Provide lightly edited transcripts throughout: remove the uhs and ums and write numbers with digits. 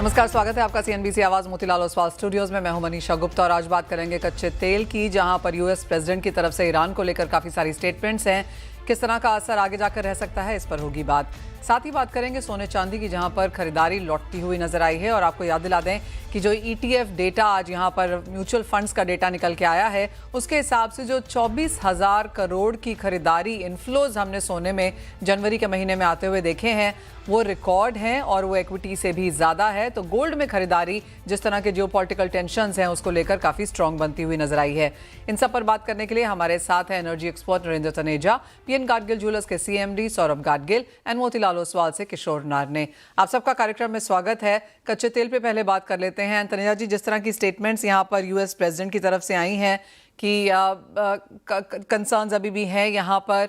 नमस्कार, स्वागत है आपका सीएनबीसी आवाज मोतीलाल ओसवाल स्टूडियोज में। मैं हूं मनीषा गुप्ता और आज बात करेंगे कच्चे तेल की, जहां पर यूएस प्रेसिडेंट की तरफ से ईरान को लेकर काफी सारी स्टेटमेंट्स हैं। किस तरह का असर आगे जाकर रह सकता है, इस पर होगी बात। साथ ही बात करेंगे सोने चांदी की, जहां पर खरीदारी लौटती हुई नजर आई है। और आपको याद दिला दें कि जो ईटीएफ डेटा आज यहां पर म्यूचुअल फंड्स का डेटा निकल के आया है, उसके हिसाब से जो 24,000 करोड़ की खरीदारी इनफ्लोज हमने सोने में जनवरी के महीने में आते हुए देखे हैं, वो रिकॉर्ड हैं और वो इक्विटी से भी ज्यादा है। तो गोल्ड में खरीदारी, जिस तरह के जियोपॉलिटिकल टेंशंस हैं, उसको लेकर काफी स्ट्रांग बनती हुई नजर आई है। इन सब पर बात करने के लिए हमारे साथ है energy expert Narendra Taneja, PN Gadgil jewellers के सीएमडी सौरभ गाडगिल एंड मोतीलाल ओसवाल से किशोर नारने। आप सबका कार्यक्रम में स्वागत है। कच्चे तेल पे पहले बात कर लेते हैं। तनेजा जी, जिस तरह की स्टेटमेंट्स यहाँ पर यूएस प्रेसिडेंट की तरफ से आई हैं कि कंसर्न्स अभी भी हैं यहाँ पर,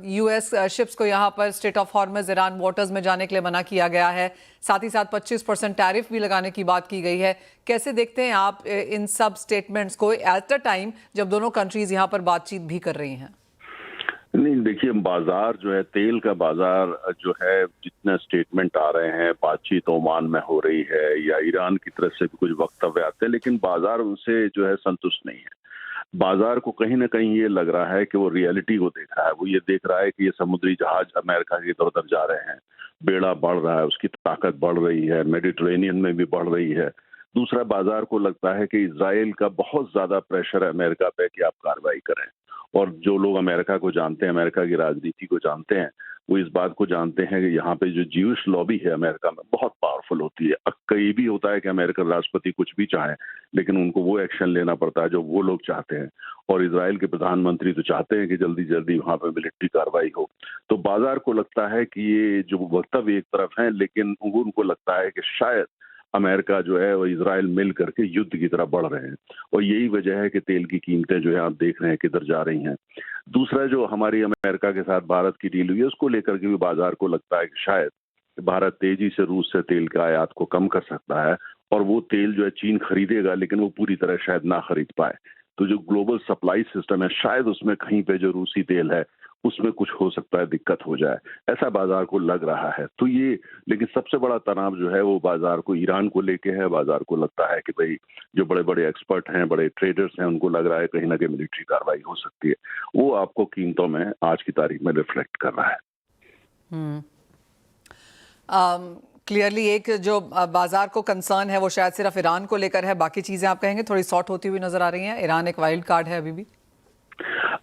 यूएस शिप्स को यहाँ पर स्ट्रेट ऑफ हॉर्मज ईरान वाटर्स में जाने के लिए मना किया गया है। साथ ही साथ 25% टैरिफ भी लगाने की बात की गई है। कैसे देखते हैं आप इन सब स्टेटमेंट्स को एट अ टाइम जब दोनों कंट्रीज यहाँ पर बातचीत भी कर रही हैं? नहीं, देखिए, बाजार जो है, तेल का बाजार जो है, जितने स्टेटमेंट आ रहे हैं, बातचीत ओमान में हो रही है या ईरान की तरफ से भी कुछ वक्तव्य आते हैं, लेकिन बाजार उनसे जो है संतुष्ट नहीं है। बाजार को कहीं ना कहीं ये लग रहा है कि वो रियलिटी को देख रहा है। वो ये देख रहा है कि ये समुद्री जहाज अमेरिका की इधर उधर जा रहे हैं, बेड़ा बढ़ रहा है, उसकी ताकत बढ़ रही है, मेडिटेरेनियन में भी बढ़ रही है। दूसरा, बाजार को लगता है कि इजराइल का बहुत ज्यादा प्रेशर है अमेरिका पे कि आप कार्रवाई करें। और जो लोग अमेरिका को जानते हैं, अमेरिका की राजनीति को जानते हैं, वो इस बात को जानते हैं कि यहाँ पे जो ज्यूइश लॉबी है अमेरिका में बहुत पावरफुल होती है। कई भी होता है कि अमेरिकन राष्ट्रपति कुछ भी चाहे, लेकिन उनको वो एक्शन लेना पड़ता है जो वो लोग चाहते हैं। और इजराइल के प्रधानमंत्री तो चाहते हैं कि जल्दी जल्दी वहां पे मिलिट्री कार्रवाई हो। तो बाजार को लगता है कि ये जो वक्तव्य एक तरफ है, लेकिन उनको लगता है कि शायद अमेरिका जो है वो इजराइल मिल करके युद्ध की तरफ बढ़ रहे हैं। और यही वजह है कि तेल की कीमतें जो है आप देख रहे हैं किधर जा रही हैं। दूसरा, जो हमारी अमेरिका के साथ भारत की डील हुई है, उसको लेकर के भी बाजार को लगता है कि शायद भारत तेजी से रूस से तेल के आयात को कम कर सकता है। और वो तेल जो है चीन खरीदेगा, लेकिन वो पूरी तरह शायद ना खरीद पाए। तो जो ग्लोबल सप्लाई सिस्टम है, शायद उसमें कहीं पे जो रूसी तेल है उसमें कुछ हो सकता है, दिक्कत हो जाए, ऐसा बाजार को लग रहा है। तो ये, लेकिन सबसे बड़ा तनाव जो है वो बाजार को ईरान को लेके है। बाजार को लगता है कि भाई जो बड़े बड़े एक्सपर्ट हैं, बड़े ट्रेडर्स हैं, उनको लग रहा है कहीं ना कहीं मिलिट्री कार्रवाई हो सकती है। वो आपको कीमतों में आज की तारीख में रिफ्लेक्ट कर रहा है। क्लियरली एक जो बाजार को कंसर्न है वो शायद सिर्फ ईरान को लेकर है, बाकी चीजें आप कहेंगे थोड़ी सॉर्ट होती हुई नजर आ रही हैं। ईरान एक वाइल्ड कार्ड है अभी भी।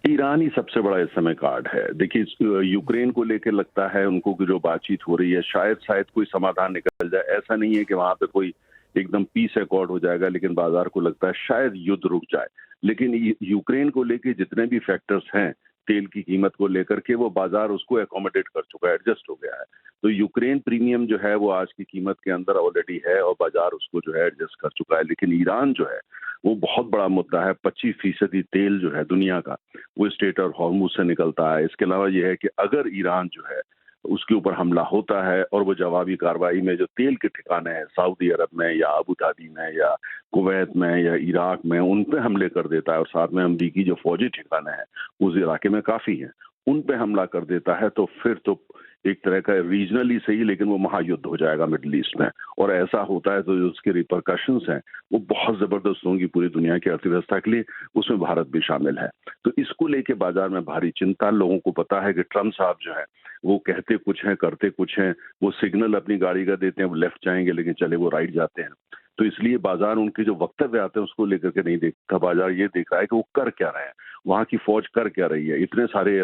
ईरान ही सबसे बड़ा इस समय कार्ड है। देखिए, यूक्रेन को लेकर लगता है उनको कि जो बातचीत हो रही है, शायद कोई समाधान निकल जाए। ऐसा नहीं है कि वहां पे कोई एकदम पीस अकॉर्ड हो जाएगा, लेकिन बाजार को लगता है शायद युद्ध रुक जाए। लेकिन यूक्रेन को लेकर जितने भी फैक्टर्स हैं तेल की कीमत को लेकर के, वो बाजार उसको एकोमोडेट कर चुका है, एडजस्ट हो गया है। तो यूक्रेन प्रीमियम जो है वो आज की कीमत के अंदर ऑलरेडी है और बाजार उसको जो है एडजस्ट कर चुका है। लेकिन ईरान जो है वो बहुत बड़ा मुद्दा है। 25% तेल जो है दुनिया का वो स्ट्रेट ऑफ हॉर्मुज से निकलता है। इसके अलावा यह है कि अगर ईरान जो है उसके ऊपर हमला होता है और वो जवाबी कार्रवाई में जो तेल के ठिकाने हैं सऊदी अरब में या अबू धाबी में या कुवैत में या इराक में, उन पे हमले कर देता है, और साथ में अमरीकी जो फौजी ठिकाने हैं उस इलाके में काफी हैं, उन पे हमला कर देता है, तो फिर तो एक तरह का रीजनली सही, लेकिन वो महायुद्ध हो जाएगा मिडिल ईस्ट में। और ऐसा होता है तो जो उसके रिपरकशंस हैं वो बहुत जबरदस्त होंगी पूरी दुनिया की अर्थव्यवस्था के लिए, उसमें भारत भी शामिल है। तो इसको लेके बाजार में भारी चिंता। लोगों को पता है कि ट्रम्प साहब जो है वो कहते कुछ हैं, करते कुछ हैं। वो सिग्नल अपनी गाड़ी का देते हैं, वो लेफ्ट जाएंगे, लेकिन चले वो राइट जाते हैं। तो इसलिए बाजार उनके जो वक्तव्य आते हैं उसको लेकर के नहीं देखता। बाजार ये देख रहा है कि वो कर क्या रहे हैं, वहां की फौज कर क्या रही है। इतने सारे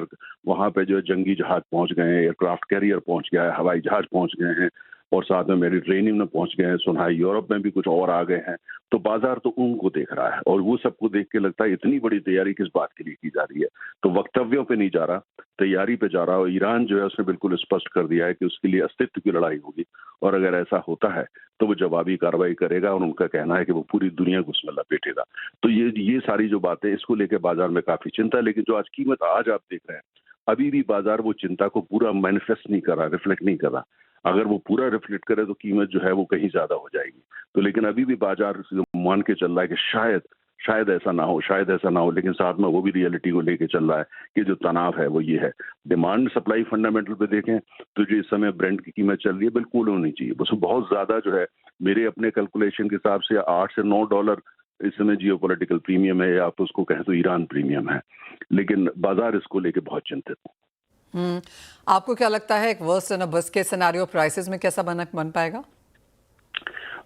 वहां पे जो है जंगी जहाज पहुंच गए हैं, एयरक्राफ्ट कैरियर पहुंच गया है, हवाई जहाज पहुंच गए हैं, और साथ में मेडिटेरेनियन में पहुंच गए हैं, सुना है यूरोप में भी कुछ और आ गए हैं। तो बाजार तो उनको देख रहा है, और वो सबको देख के लगता है इतनी बड़ी तैयारी किस बात के लिए की जा रही है। तो वक्तव्यों पे नहीं जा रहा, तैयारी पे जा रहा। और ईरान जो है उसने बिल्कुल स्पष्ट कर दिया है कि उसके लिए अस्तित्व की लड़ाई होगी, और अगर ऐसा होता है तो वो जवाबी कार्रवाई करेगा, और उनका कहना है कि वो पूरी दुनिया को उसमें लपेटेगा। तो ये सारी जो बातें, इसको लेकर बाजार में काफी चिंता है। लेकिन जो आज कीमत आज आप देख रहे हैं, अभी भी बाजार वो चिंता को पूरा मैनिफेस्ट नहीं कर रहा, रिफ्लेक्ट नहीं कर रहा। अगर वो पूरा रिफ्लेक्ट करे तो कीमत जो है वो कहीं ज्यादा हो जाएगी। तो लेकिन अभी भी बाजार मान के चल रहा है कि शायद ऐसा ना हो, शायद ऐसा ना हो, लेकिन साथ में वो भी रियलिटी को लेके चल रहा है कि जो तनाव है वो ये है। डिमांड सप्लाई फंडामेंटल पे देखें तो जो इस समय ब्रेंट की कीमत चल रही है बिल्कुल होनी चाहिए, बस बहुत ज्यादा जो है मेरे अपने कैलकुलेशन के हिसाब से $8 से $9 इस समय जियोपॉलिटिकल प्रीमियम है, या तो उसको कहें तो ईरान प्रीमियम है, लेकिन बाजार इसको लेके बहुत चिंतित है। आपको क्या लगता है एक worst and best case scenario prices में कैसा बन पाएगा?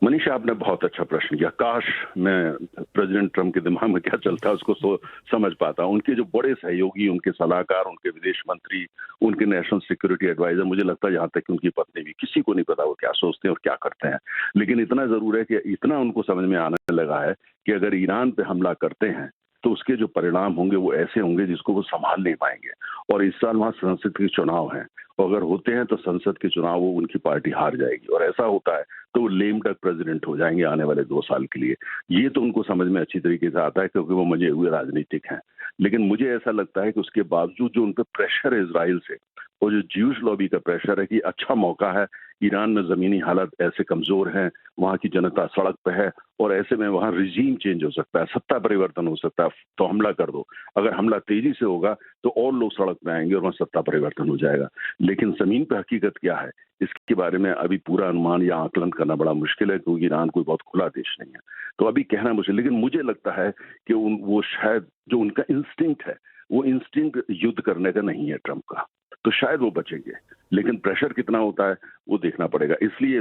मनीषा, आपने बहुत अच्छा प्रश्न किया। काश मैं प्रेसिडेंट ट्रंप के दिमाग में क्या चलता है उसको समझ पाता। उनके जो बड़े सहयोगी, उनके सलाहकार, उनके विदेश मंत्री, उनके नेशनल सिक्योरिटी एडवाइजर, मुझे लगता है यहाँ तक कि उनकी पत्नी भी, किसी को नहीं पता वो क्या सोचते हैं और क्या करते हैं। लेकिन इतना जरूर है कि इतना उनको समझ में आने लगा है कि अगर ईरान पे हमला करते हैं तो उसके जो परिणाम होंगे वो ऐसे होंगे जिसको वो संभाल नहीं पाएंगे। और इस साल वहां संसद के चुनाव हैं, और अगर होते हैं तो संसद के चुनाव वो उनकी पार्टी हार जाएगी, और ऐसा होता है तो वो लेम डक प्रेसिडेंट हो जाएंगे आने वाले 2 साल के लिए। ये तो उनको समझ में अच्छी तरीके से आता है क्योंकि वो मजे हुए राजनीतिक हैं। लेकिन मुझे ऐसा लगता है कि उसके बावजूद जो उन पर प्रेशर है इसराइल से, और जो ज्यूश लॉबी का प्रेशर है कि अच्छा मौका है, ईरान में जमीनी हालत ऐसे कमजोर हैं, वहां की जनता सड़क पे है, और ऐसे में वहां रिजीम चेंज हो सकता है, सत्ता परिवर्तन हो सकता है, तो हमला कर दो। अगर हमला तेजी से होगा तो और लोग सड़क पे आएंगे और वहां सत्ता परिवर्तन हो जाएगा। लेकिन जमीन पे हकीकत क्या है इसके बारे में अभी पूरा अनुमान या आकलन करना बड़ा मुश्किल है, क्योंकि ईरान कोई बहुत खुला देश नहीं है, तो अभी कहना मुश्किल। लेकिन मुझे लगता है कि वो शायद जो उनका इंस्टिंक्ट है, वो इंस्टिंक्ट युद्ध करने का नहीं है ट्रंप का, तो शायद वो बचेंगे। लेकिन प्रेशर कितना होता है वो देखना पड़ेगा। इसलिए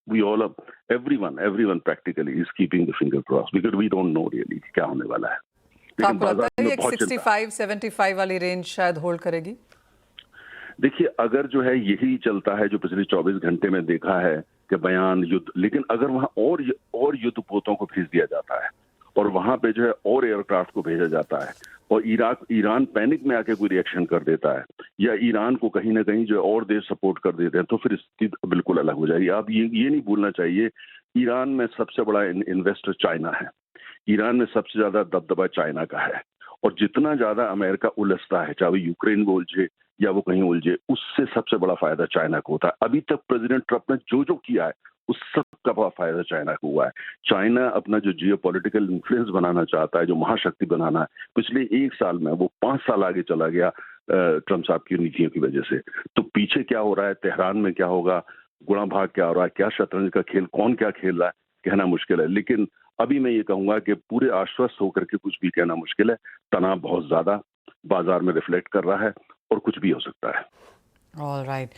we all everyone practically is keeping the finger cross, because we don't know really क्या होने वाला है। तो आपको लगता है ये 65-75 वाली रेंज शायद होल्ड करेगी? देखिए, अगर जो है यही चलता है जो पिछले 24 घंटे में देखा है कि बयान युद्ध, लेकिन अगर वहां और युद्धपोतों को भेज दिया जाता है और वहां पे जो है और एयरक्राफ्ट को भेजा जाता है, और ईरान पैनिक में आके कोई रिएक्शन कर देता है, या ईरान को कहीं ना कहीं जो है और देश सपोर्ट कर देते हैं, तो फिर स्थिति बिल्कुल अलग हो जाएगी। आप ये नहीं भूलना चाहिए, ईरान में सबसे बड़ा इन्वेस्टर चाइना है, ईरान में सबसे ज्यादा दबदबा चाइना का है, और जितना ज्यादा अमेरिका उलझता है, चाहे वो यूक्रेन में उलझे या वो कहीं उलझे, उससे सबसे बड़ा फायदा चाइना को होता है। अभी तक प्रेसिडेंट ट्रंप ने जो किया है उस सब का बड़ा फायदा चाइना को हुआ है। चाइना अपना जो जियोपॉलिटिकल इन्फ्लुएंस बनाना चाहता है, जो महाशक्ति बनाना है, पिछले 1 साल में वो 5 साल आगे चला गया ट्रंप साहब की नीतियों की वजह से। तो पीछे क्या हो रहा है, तेहरान में क्या होगा, गुणा भाग क्या हो रहा है, क्या शतरंज का खेल, कौन क्या खेल रहा है, कहना मुश्किल है। लेकिन अभी मैं ये कहूंगा कि पूरे आश्वस्त होकर के कुछ भी कहना मुश्किल है। तनाव बहुत ज्यादा बाजार में रिफ्लेक्ट कर रहा है और कुछ भी हो सकता है। ऑल राइट,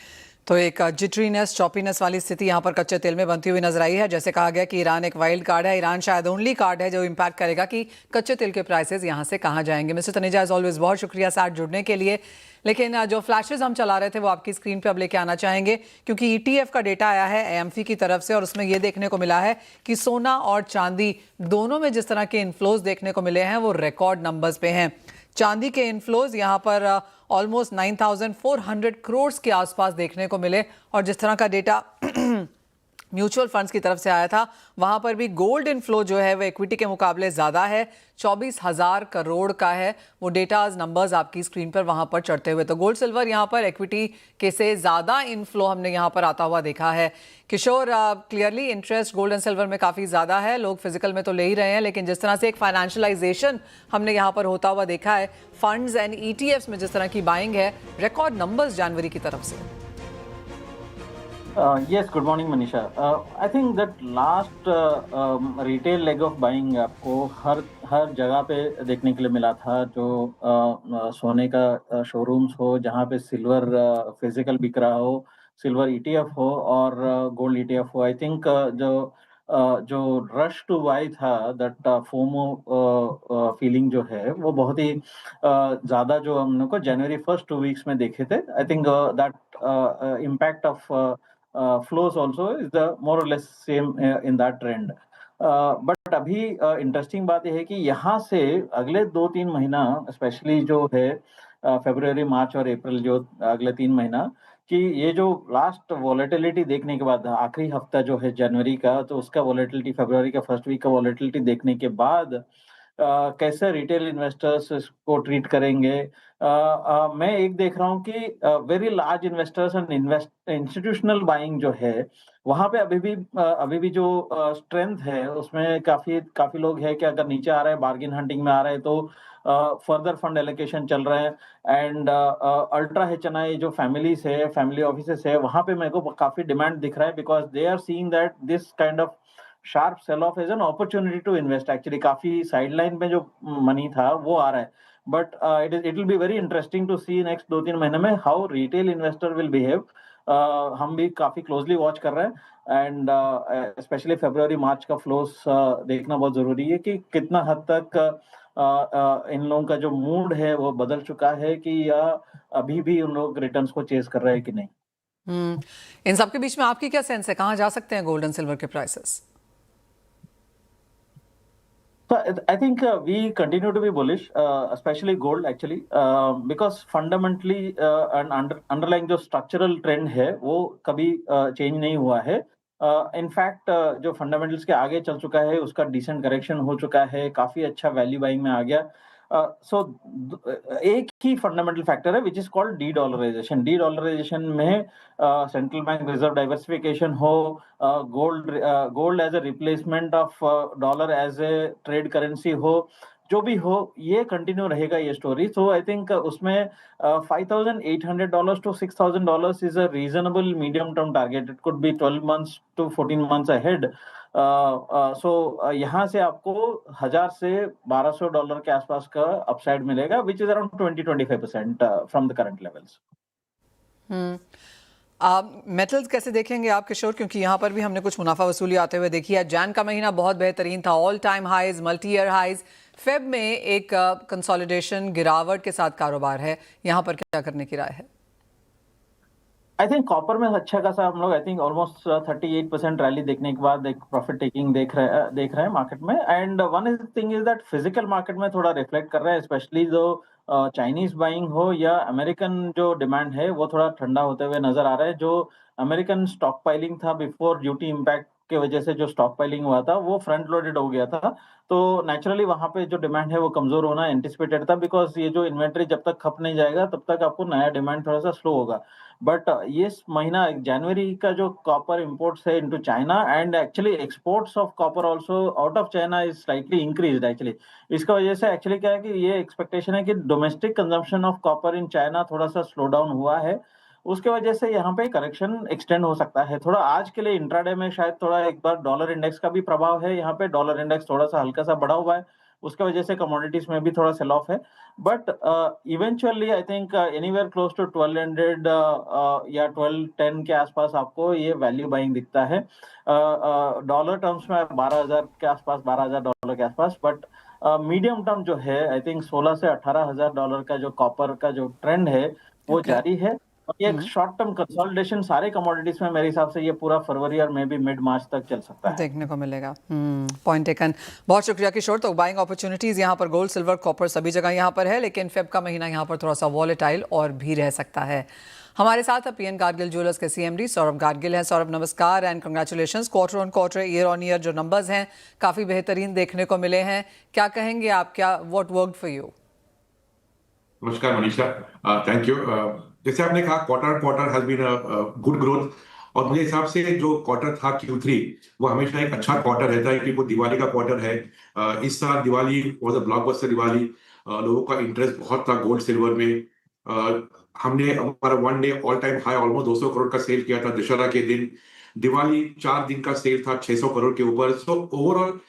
तो एक जिटरीनेस, चॉपीनेस वाली स्थिति यहाँ पर कच्चे तेल में बनती हुई नजर आई है। जैसे कहा गया कि ईरान एक वाइल्ड कार्ड है, ईरान शायद ओनली कार्ड है जो इम्पैक्ट करेगा कि कच्चे तेल के प्राइसेस यहाँ से कहाँ जाएंगे। मिस्टर तनेजा, एज ऑलवेज बहुत शुक्रिया साथ जुड़ने के लिए। लेकिन जो फ्लैशेस हम चला रहे थे वो आपकी स्क्रीन पे अब लेके आना चाहेंगे, क्योंकि ईटीएफ का डेटा आया है एएमसी की तरफ से, और उसमें ये देखने को मिला है कि सोना और चांदी दोनों में जिस तरह के इन्फ्लोज देखने को मिले हैं वो रिकॉर्ड नंबर्स पे हैं। चांदी के इन्फ्लोज यहाँ पर ऑलमोस्ट 9,400 करोड़ के आसपास देखने को मिले, और जिस तरह का डेटा म्यूचुअल फंड्स की तरफ से आया था वहां पर भी गोल्ड इनफ्लो जो है वो इक्विटी के मुकाबले ज्यादा है, 24,000 करोड़ का है। वो डेटाज नंबर्स आपकी स्क्रीन पर वहां पर चढ़ते हुए, तो गोल्ड सिल्वर यहां पर इक्विटी के से ज्यादा इनफ्लो हमने यहां पर आता हुआ देखा है। Kishore, clearly interest gold and silver में काफी ज्यादा है, लोग फिजिकल में तो ले ही रहे हैं, लेकिन जिस तरह से एक फाइनेंशियलाइजेशन हमने यहाँ पर होता हुआ देखा है, फंड्स एंड ईटीएफ्स में जिस तरह की बाइंग है, रिकॉर्ड नंबर्स जनवरी की तरफ से। Yes, good morning, Manisha. I think that last retail leg of buying आपको हर जगह पे देखने के लिए मिला था, जो सोने का शोरूम्स हो, जहाँ पे सिल्वर फिजिकल बिक रहा हो, सिल्वर ईटीएफ हो और गोल्ड ईटीएफ हो। आई थिंक जो रश टू बाई था, दैट फोमो फीलिंग जो है वो बहुत ही ज़्यादा जो हम लोग को जनवरी फर्स्ट 2 वीक्स में देखे थे। I think that impact of flows also is the more or less same in that trend. But अभी इंटरेस्टिंग बात यह है कि यहाँ से अगले 2-3 महीना, स्पेशली जो है फरवरी, मार्च और अप्रैल, जो अगले 3 महीना कि ये जो लास्ट वॉलेटिलिटी देखने के बाद, आखिरी हफ्ता जो है जनवरी का, तो उसका वॉलेटिलिटी, फरवरी का फर्स्ट वीक का वॉलेटिलिटी देखने के बाद कैसे रिटेल इन्वेस्टर्स इसको ट्रीट करेंगे। मैं एक देख रहा हूँ कि very large investors and institutional buying जो है, वहाँ पे अभी भी जो स्ट्रेंथ है उसमें काफ़ी काफ़ी लोग हैं कि अगर नीचे आ रहे हैं, बार्गेन हंटिंग में आ रहे हैं तो फर्दर फंड एलोकेशन चल रहे हैं एंड अल्ट्रा एचएनआई जो फैमिलीज़ है, फैमिली ऑफिसेस है, वहाँ पे मेरे को काफ़ी डिमांड दिख रहा है because they are seeing that this kind of sharp sell off is an opportunity to invest. Actually काफ़ी साइडलाइन में जो मनी था वो आ रहा है। But it will be very interesting to see next 2-3 महीने में how retail investor will behave. हम भी काफ़ी क्लोज़ली वॉच कर रहे हैं एंड स्पेशली फरवरी मार्च का फ्लोस देखना बहुत ज़रूरी है कि कितना हद तक इन लोगों का जो मूड है वो बदल चुका है कि या अभी भी उन लोग रिटर्न्स को चेज़ कर रहे हैं कि नहीं। इन सब के बीच में आपकी क्या सेंस है, कहाँ जा सकते हैं गोल्ड एंड सिल्वर के prices? So I think we continue to be bullish, especially gold actually, because fundamentally underlying जो structural trend है वो कभी change नहीं हुआ है। इनफैक्ट जो फंडामेंटल्स के आगे चल चुका है उसका डिसेंट करेक्शन हो चुका है, काफी अच्छा वैल्यू बाइंग में आ गया। सो एक ही फंडामेंटल फैक्टर है which is called de dollarisation. De dollarisation में सेंट्रल बैंक रिजर्व डाइवर्सिफिकेशन हो, gold as a replacement of dollar as a trade currency हो, जो भी हो ये कंटिन्यू रहेगा ये स्टोरी। सो आई थिंक उसमें $5,800 to $6,000 is a reasonable medium term target. It could be 12 months to 14 months ahead. सो यहाँ से आपको 1000 से $1,200 के आसपास का अपसाइड मिलेगा, which is around 20-25% from the current levels. Metals कैसे देखेंगे आप किशोर, क्योंकि यहाँ पर भी हमने कुछ मुनाफा वसूली आते हुए देखी है। जैन का महीना बहुत बेहतरीन था, all time highs, multi year highs. Feb में एक कंसोलिडेशन गिरावट के साथ कारोबार है, यहाँ पर क्या करने की राय है? आई थिंक कॉपर में अच्छा खासा हम लोग आई थिंक ऑलमोस्ट 38% रैली देखने के बाद एक प्रॉफिट टेकिंग देख रहे हैं मार्केट में। And one is thing is that physical market में थोड़ा रिफ्लेक्ट कर रहा है, स्पेशली जो चाइनीज बाइंग हो या अमेरिकन जो डिमांड है वो थोड़ा ठंडा होते हुए नजर आ रहा है। जो अमेरिकन स्टॉक पाइलिंग था बिफोर ड्यूटी इम्पैक्ट के वजह से जो स्टॉक पाइलिंग हुआ था वो फ्रंट लोडेड हो गया था, तो नेचुरली वहां पे जो डिमांड है वो कमजोर होना एंटिसिपेटेड था, बिकॉज ये जो इन्वेंट्री जब तक खप नहीं जाएगा तब तक आपको नया डिमांड थोड़ा सा स्लो होगा। बट ये महीना जनवरी का जो कॉपर इंपोर्ट्स है into China and actually exports of copper also out of China is slightly increased actually. इसका वजह से एक्चुअली क्या है कि ये एक्सपेक्टेशन है कि domestic consumption of copper in China थोड़ा सा स्लो डाउन हुआ है, उसके वजह से यहाँ पे करेक्शन एक्सटेंड हो सकता है थोड़ा। आज के लिए इंट्राडे में शायद थोड़ा एक बार डॉलर इंडेक्स का भी प्रभाव है, यहाँ पे डॉलर इंडेक्स थोड़ा सा हल्का सा बढ़ा हुआ है, उसके वजह से कमोडिटीज में भी थोड़ा सेल ऑफ है। But eventually I think anywhere close to 1200 या 1210 के आसपास आपको ये वैल्यू बाइंग दिखता है। डॉलर टर्म्स में 12,000 के आसपास, $12,000 के आसपास। बट मीडियम टर्म जो है आई थिंक 16 से $18,000 का जो कॉपर का जो ट्रेंड है वो जारी है। और ये शॉर्ट टर्म कंसोलिडेशन सारे कमोडिटीज में मेरे हिसाब से ये पूरा फरवरी और मे बी मिड मार्च तक चल सकता है, देखने को मिलेगा। पॉइंट टेकन, बहुत शुक्रिया किशोर। तो बाइंग अपॉर्चुनिटीज यहाँ पर गोल्ड, सिल्वर, कॉपर सभी जगह यहाँ पर है, लेकिन फेब का महीना यहाँ पर थोड़ा सा वॉलेटाइल और भी रह सकता है। हमारे साथ पीएन गार्गिल ज्वेलर्स के सीएमडी सौरभ गार्गिल हैं। सौरभ नमस्कार and congratulations. Quarter on quarter, year on year जो नंबर्स हैं काफ़ी बेहतरीन देखने को मिले हैं, क्या कहेंगे आप, क्या व्हाट वर्कड फॉर यू? नमस्कार मनीषा, थैंक यू। जैसे आपने कहा quarter has been a good growth, और मुझे हिसाब से जो क्वार्टर था Q3 वो हमेशा एक अच्छा क्वार्टर रहता है, क्योंकि वो दिवाली का क्वार्टर है। इस साल Diwali was a blockbuster Diwali, लोगों का इंटरेस्ट बहुत था गोल्ड सिल्वर में। हमने हमारा one day all time high almost 200 crore का सेल किया था दशहरा के दिन। दिवाली 4 दिन का सेल था 600 करोड़ के ऊपर। सो ओवरऑल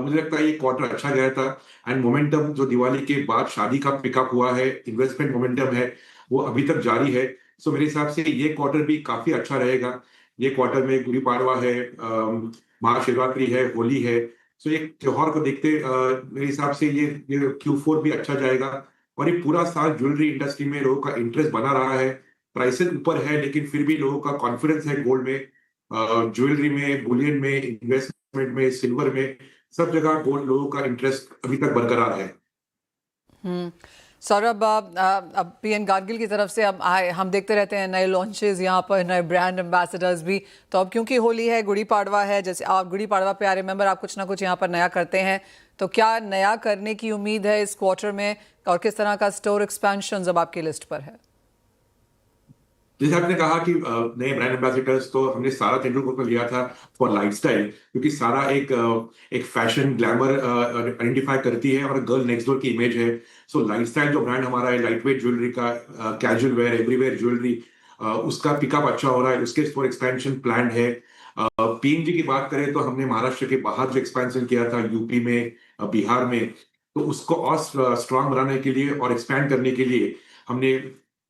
मुझे लगता है ये क्वार्टर अच्छा गया था। एंड मोमेंटम जो दिवाली के बाद शादी का पिकअप हुआ है, इन्वेस्टमेंट मोमेंटम है, वो अभी तक जारी है। सो मेरे हिसाब से ये क्वार्टर भी काफी अच्छा रहेगा। ये क्वार्टर में गुड़ी पाड़वा है, महाशिवरात्रि है, होली है। सो ये त्योहार को देखते मेरे हिसाब से ये Q4 भी अच्छा जाएगा। और ये पूरा साल ज्वेलरी इंडस्ट्री में लोगों का इंटरेस्ट बना रहा है। प्राइसेस ऊपर है लेकिन फिर भी लोगों का कॉन्फिडेंस है गोल्ड में, ज्वेलरी में, बुलियन में, इन्वेस्टमेंट में, सिल्वर में, सब जगह गोल्ड लोगों का इंटरेस्ट अभी तक बरकरार है। सौरभ, अब पीएन गार्गिल की तरफ से अब हम देखते रहते हैं नए लॉन्चेस, यहाँ पर नए ब्रांड एम्बेसडर्स भी। तो अब क्योंकि होली है, गुड़ी पाड़वा है, जैसे आप गुड़ी पाड़वा पे आई रिमेंबर आप कुछ ना कुछ यहाँ पर नया करते हैं, तो क्या नया करने की उम्मीद है इस क्वार्टर में और किस तरह का स्टोर एक्सपेंशन अब आपकी लिस्ट पर है? जैसे आपने कहा कि नए ब्रांड एम्बेसडर्स तो हमने सारा तेंदुलकर को लिया था फॉर लाइफस्टाइल, क्योंकि सारा एक फैशन ग्लैमर आइडेंटिफाई करती है और गर्ल नेक्स्ट डोर की इमेज है। सो लाइफस्टाइल जो ब्रांड हमारा है, लाइट वेट ज्वेलरी का, कैजुअल वेयर, एवरीवेयर ज्वेलरी, उसका पिकअप अच्छा हो रहा है, उसके स्टोर एक्सपेंशन प्लान है। पीएनजी की बात करें तो हमने महाराष्ट्र के बाहर जो एक्सपेंशन किया था, यूपी में, बिहार में, तो उसको और स्ट्रांग बनाने के लिए और एक्सपैंड करने के लिए हमने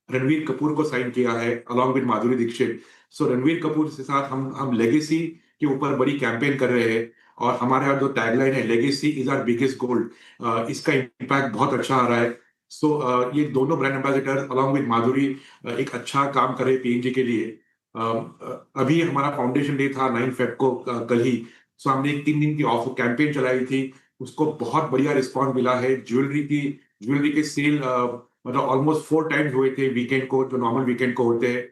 रणवीर कपूर को साइन किया है अलॉन्ग विद माधुरी दीक्षित। सो रणवीर कपूर के साथ हम लेगेसी के ऊपर बड़ी कैंपेन कर रहे हैं और हमारे यहाँ जो टैगलाइन है, legacy is our biggest gold, इसका इम्पैक्ट बहुत अच्छा आ रहा है। सो ये दोनों brand ambassador along with Madhuri एक अच्छा काम कर रहे हैं पीएनजी के लिए। अभी हमारा फाउंडेशन डे था 9 फेब को, कल ही। सो हमने एक 3 दिन की ऑफर कैंपेन चलाई थी, उसको बहुत बढ़िया रिस्पॉन्स मिला है। ज्वेलरी के सेल मतलब ऑलमोस्ट 4 टाइम्स हुए थे वीकेंड को, जो नॉर्मल वीकेंड को होते हैं।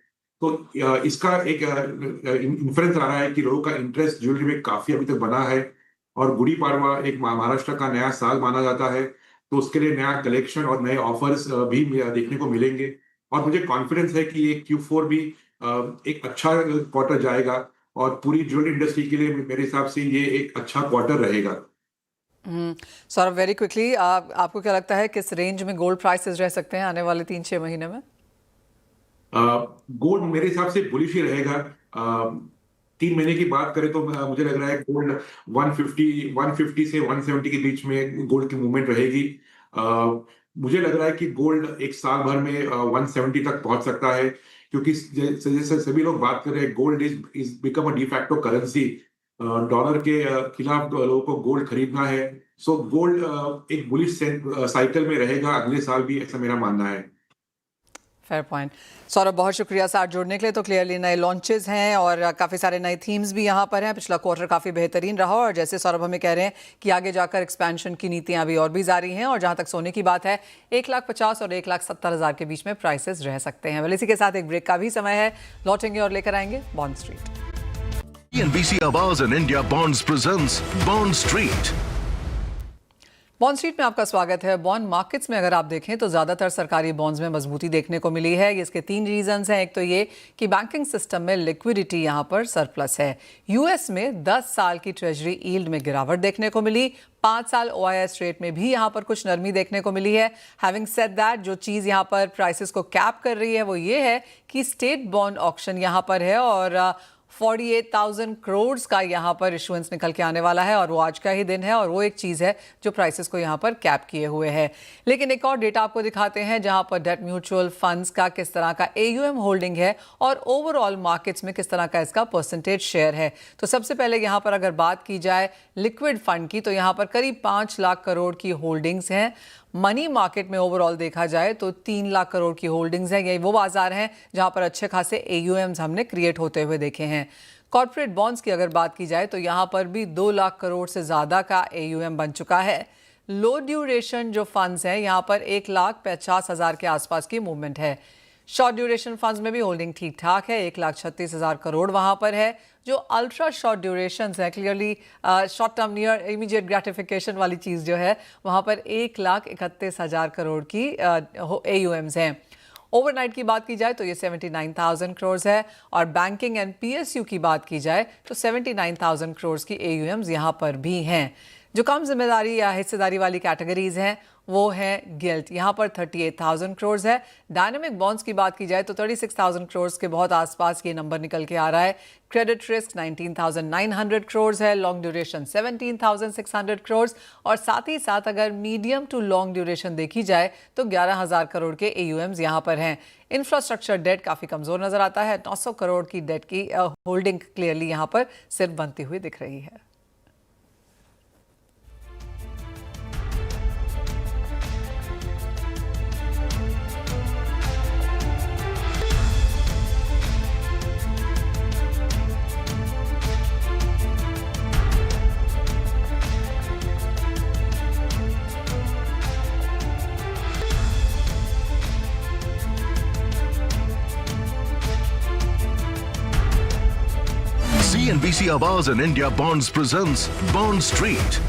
तो इसका एक इन्फ्लुएंस आ रहा है कि लोगों का इंटरेस्ट ज्वेलरी में काफी अभी तक बना है। और गुड़ी पाड़वा एक महाराष्ट्र का नया साल माना जाता है, तो उसके लिए नया कलेक्शन और नए ऑफर्स भी देखने को मिलेंगे। और मुझे कॉन्फिडेंस है कि ये Q4 भी एक अच्छा क्वार्टर जाएगा और पूरी ज्वेलरी इंडस्ट्री के लिए मेरे हिसाब से ये एक अच्छा क्वार्टर रहेगा। सौरभ, वेरी क्विकली, आपको क्या लगता है किस रेंज में गोल्ड प्राइसेस रह सकते हैं आने वाले 3-6 महीने में? गोल्ड मेरे हिसाब से बुलिश ही रहेगा। 3 महीने की बात करें तो मुझे लग रहा है गोल्ड 150 से 170 के बीच में गोल्ड की मूवमेंट रहेगी। मुझे लग रहा है कि गोल्ड एक साल भर में 170 तक पहुंच सकता है, क्योंकि जैसे सभी लोग बात कर रहे हैं, gold is become a de facto currency. Dollar के खिलाफ लोगों को गोल्ड खरीदना है। सो गोल्ड एक बुलिश साइकिल में रहेगा अगले साल भी, ऐसा मेरा मानना है। Fair point. सौरभ, बहुत शुक्रिया साथ जुड़ने के लिए। तो क्लियरली नए लॉन्चेस हैं और काफ़ी सारे नए थीम्स भी यहाँ पर हैं। पिछला क्वार्टर काफ़ी बेहतरीन रहा और जैसे सौरभ हमें कह रहे हैं कि आगे जाकर एक्सपेंशन की नीतियाँ अभी और भी जारी हैं। और जहाँ तक सोने की बात है, 1,50,000 और 1,70,000 के बीच में प्राइसेस रह सकते हैं। वेल, इसी के साथ एक ब्रेक का भी समय है, लौटेंगे और लेकर आएंगे bond street. CNBC Awaaz and India Bonds presents Bond Street. Bond street में आपका स्वागत है। बॉन्ड मार्केट्स में अगर आप देखें तो ज़्यादातर सरकारी बॉन्ड्स में मजबूती देखने को मिली है। इसके 3 रीजंस हैं। एक तो ये कि बैंकिंग सिस्टम में लिक्विडिटी यहाँ पर सरप्लस है। यूएस में 10 साल की ट्रेजरी यील्ड में गिरावट देखने को मिली। 5 साल OIS रेट में भी यहाँ पर कुछ नरमी देखने को मिली है। हैविंग सेड दैट, जो चीज़ यहाँ पर प्राइसेस को कैप कर रही है वो ये है कि स्टेट बॉन्ड ऑक्शन यहाँ पर है और 48,000 करोड़ का यहाँ पर इशुएंस निकल के आने वाला है और वो आज का ही दिन है और वो एक चीज़ है जो प्राइसेस को यहाँ पर कैप किए हुए है। लेकिन एक और डेटा आपको दिखाते हैं जहाँ पर डेट म्यूचुअल फंड्स का किस तरह का AUM होल्डिंग है और ओवरऑल मार्केट्स में किस तरह का इसका परसेंटेज शेयर है। तो सबसे पहले यहाँ पर अगर बात की जाए लिक्विड फंड की, तो यहाँ पर करीब 5 लाख करोड़ की होल्डिंग्स हैं। मनी मार्केट में ओवरऑल देखा जाए तो 3 लाख करोड़ की होल्डिंग्स हैं। यही वो बाजार हैं जहां पर अच्छे खासे AUMs हमने क्रिएट होते हुए देखे हैं। कॉर्पोरेट बॉन्ड्स की अगर बात की जाए तो यहां पर भी 2 लाख करोड़ से ज़्यादा का AUM बन चुका है। लो ड्यूरेशन जो फंड्स हैं यहां पर 1,50,000 के आसपास की मूवमेंट है। शॉर्ट ड्यूरेशन फंड्स में भी होल्डिंग ठीक ठाक है, 1,36,000 करोड़ वहां पर है। जो अल्ट्रा शॉर्ट ड्यूरेशन है, clearly short term near immediate gratification वाली चीज़ जो है, वहाँ पर 1,31,000 करोड़ की AUMs हैं। ओवरनाइट की बात की जाए तो ये 79,000 करोड़ है और बैंकिंग एंड PSU की बात की जाए तो 79,000 करोड़ की AUMs यहाँ पर भी हैं। जो कम जिम्मेदारी या हिस्सेदारी वाली कैटेगरीज हैं वो है गिल्ट, यहाँ पर 38,000 करोड़ है। डायनामिक बॉन्ड्स की बात की जाए तो 36,000 करोड़ के बहुत आसपास ये नंबर निकल के आ रहा है। क्रेडिट रिस्क 19,900 करोड़ है। लॉन्ग ड्यूरेशन 17,600 करोड़ और साथ ही साथ अगर मीडियम टू लॉन्ग ड्यूरेशन देखी जाए तो 11,000 करोड़ के AUMs यहाँ पर हैं। इंफ्रास्ट्रक्चर डेट काफ़ी कमज़ोर नज़र आता है। 900 करोड़ की डेट की होल्डिंग क्लियरली यहाँ पर सिर्फ बनती हुई दिख रही है। CNBC Awaaz and India Bonds presents Bond Street.